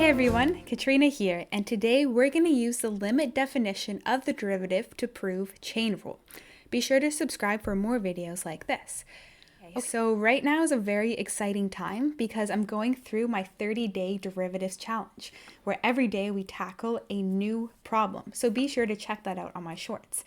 Hey everyone, Katrina here, and today we're going to use the limit definition of the derivative to prove chain rule. Be sure to subscribe for more videos like this. Okay, so right now is a very exciting time because I'm going through my 30-day derivatives challenge, where every day we tackle a new problem. So be sure to check that out on my shorts.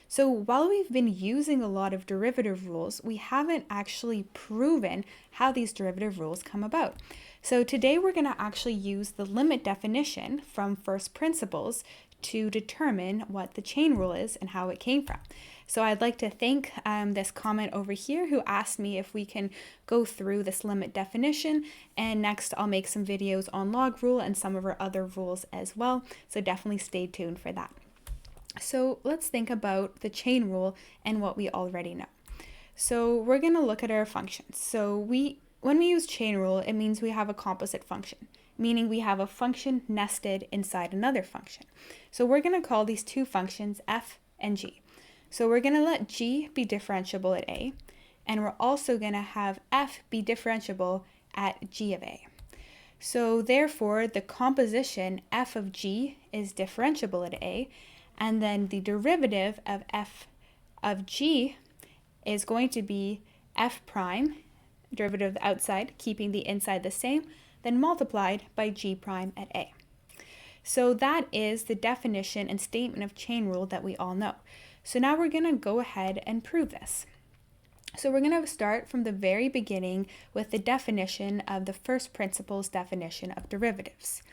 So while we've been using a lot of derivative rules, we haven't actually proven how these derivative rules come about. So today we're going to actually use the limit definition from first principles to determine what the chain rule is and how it came from. So I'd like to thank this comment over here who asked me if we can go through this limit definition, and next I'll make some videos on log rule and some of our other rules as well, so definitely stay tuned for that. So let's think about the chain rule and what we already know. So we're going to look at our functions. So when we use chain rule, it means we have a composite function, meaning we have a function nested inside another function. So we're going to call these two functions f and g. So we're going to let g be differentiable at a, and we're also going to have f be differentiable at g of a. So therefore, the composition f of g is differentiable at a, and then the derivative of f of g is going to be f prime, derivative of the outside, keeping the inside the same, then multiplied by g prime at a. So that is the definition and statement of chain rule that we all know. So now we're going to go ahead and prove this. So we're going to start from the very beginning with the definition of the first principles definition of derivatives.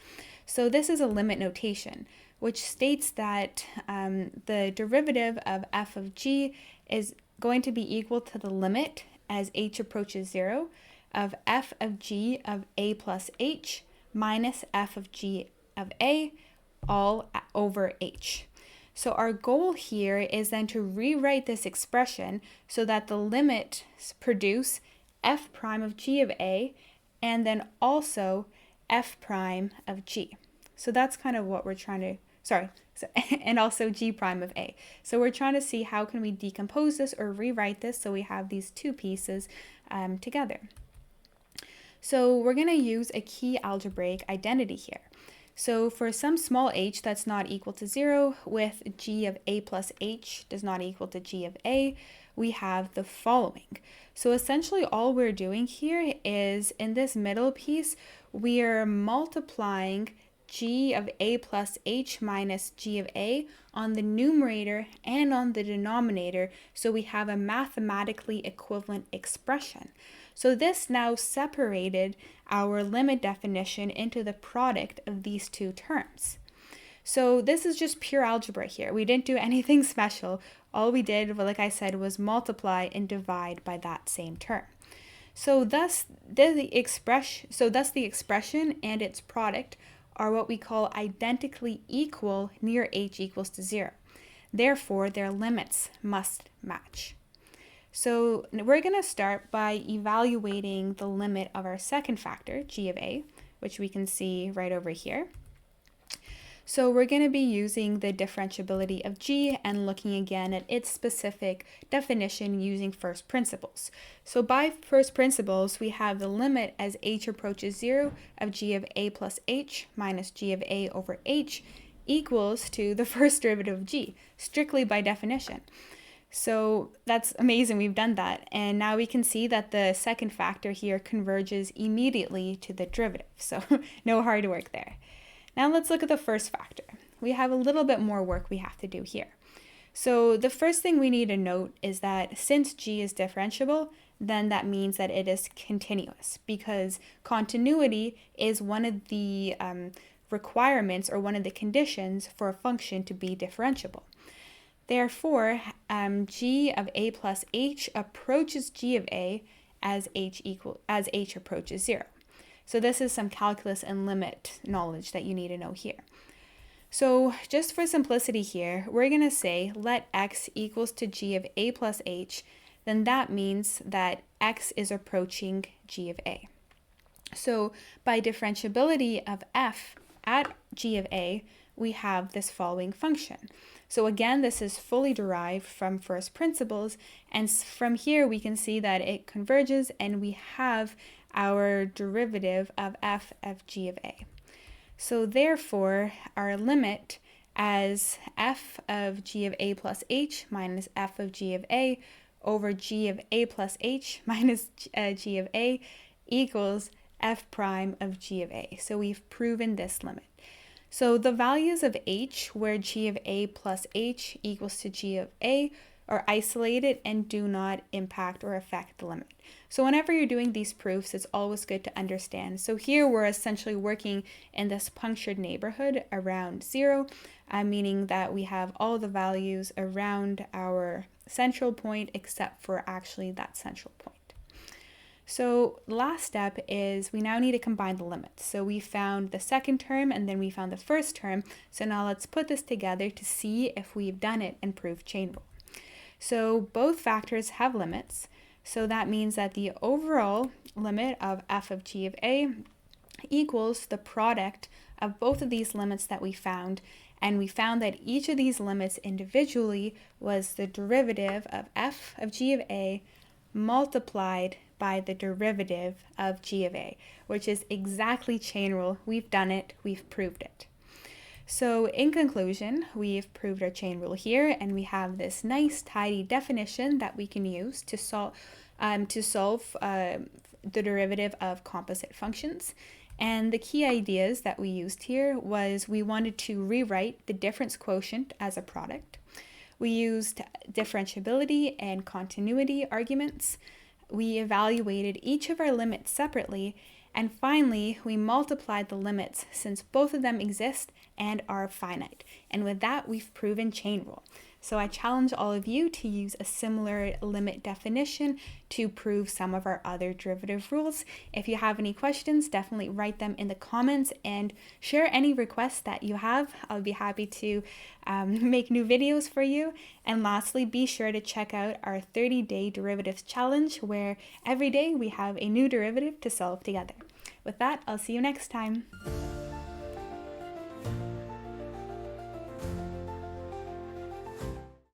So this is a limit notation, which states that the derivative of f of g is going to be equal to the limit as h approaches 0 of f of g of a plus h minus f of g of a all over h. So our goal here is then to rewrite this expression so that the limits produce f prime of g of a and then also f prime of g. So that's kind of what we're trying to, and also g prime of a. So we're trying to see how can we decompose this or rewrite this so we have these two pieces together. So we're going to use a key algebraic identity here. So for some small h that's not equal to 0 with g of a plus h does not equal to g of a, we have the following. So essentially all we're doing here is in this middle piece, we are multiplying g of a plus h minus g of a on the numerator and on the denominator, so we have a mathematically equivalent expression. So this now separated our limit definition into the product of these two terms. So this is just pure algebra here. We didn't do anything special. All we did, like I said, was multiply and divide by that same term. So thus the expression and its product are what we call identically equal near h equals to 0. Therefore, their limits must match. So we're going to start by evaluating the limit of our second factor, g of a, which we can see right over here. So we're going to be using the differentiability of g and looking again at its specific definition using first principles. So by first principles, we have the limit as h approaches 0 of g of a plus h minus g of a over h equals to the first derivative of g, strictly by definition. So that's amazing, we've done that. And now we can see that the second factor here converges immediately to the derivative. So no hard work there. Now let's look at the first factor. We have a little bit more work we have to do here. So the first thing we need to note is that since g is differentiable, then that means that it is continuous, because continuity is one of the requirements or one of the conditions for a function to be differentiable. Therefore, g of a plus h approaches g of a as h approaches 0. So this is some calculus and limit knowledge that you need to know here. So just for simplicity here, we're going to say let x equals to g of a plus h, then that means that x is approaching g of a. So by differentiability of f at g of a, we have this following function. So again, this is fully derived from first principles, and from here we can see that it converges and we have our derivative of f of g of a. So therefore, our limit as f of g of a plus h minus f of g of a over g of a plus h minus g of a equals f prime of g of a. So we've proven this limit. So the values of h, where g of a plus h equals to g of a, are isolated and do not impact or affect the limit. So whenever you're doing these proofs, it's always good to understand. So here we're essentially working in this punctured neighborhood around 0, meaning that we have all the values around our central point except for actually that central point. So last step is we now need to combine the limits. So we found the second term and then we found the first term. So now let's put this together to see if we've done it and proved chain rule. So both factors have limits. So that means that the overall limit of f of g of a equals the product of both of these limits that we found. And we found that each of these limits individually was the derivative of f of g of a multiplied by the derivative of g of a, which is exactly chain rule. We've done it, we've proved it. So in conclusion, we've proved our chain rule here, and we have this nice tidy definition that we can use to solve the derivative of composite functions. And the key ideas that we used here was we wanted to rewrite the difference quotient as a product. We used differentiability and continuity arguments. We evaluated each of our limits separately. And finally, we multiplied the limits since both of them exist and are finite. And with that, we've proven chain rule. So I challenge all of you to use a similar limit definition to prove some of our other derivative rules. If you have any questions, definitely write them in the comments and share any requests that you have. I'll be happy to make new videos for you. And lastly, be sure to check out our 30-day derivatives challenge, where every day we have a new derivative to solve together. With that, I'll see you next time.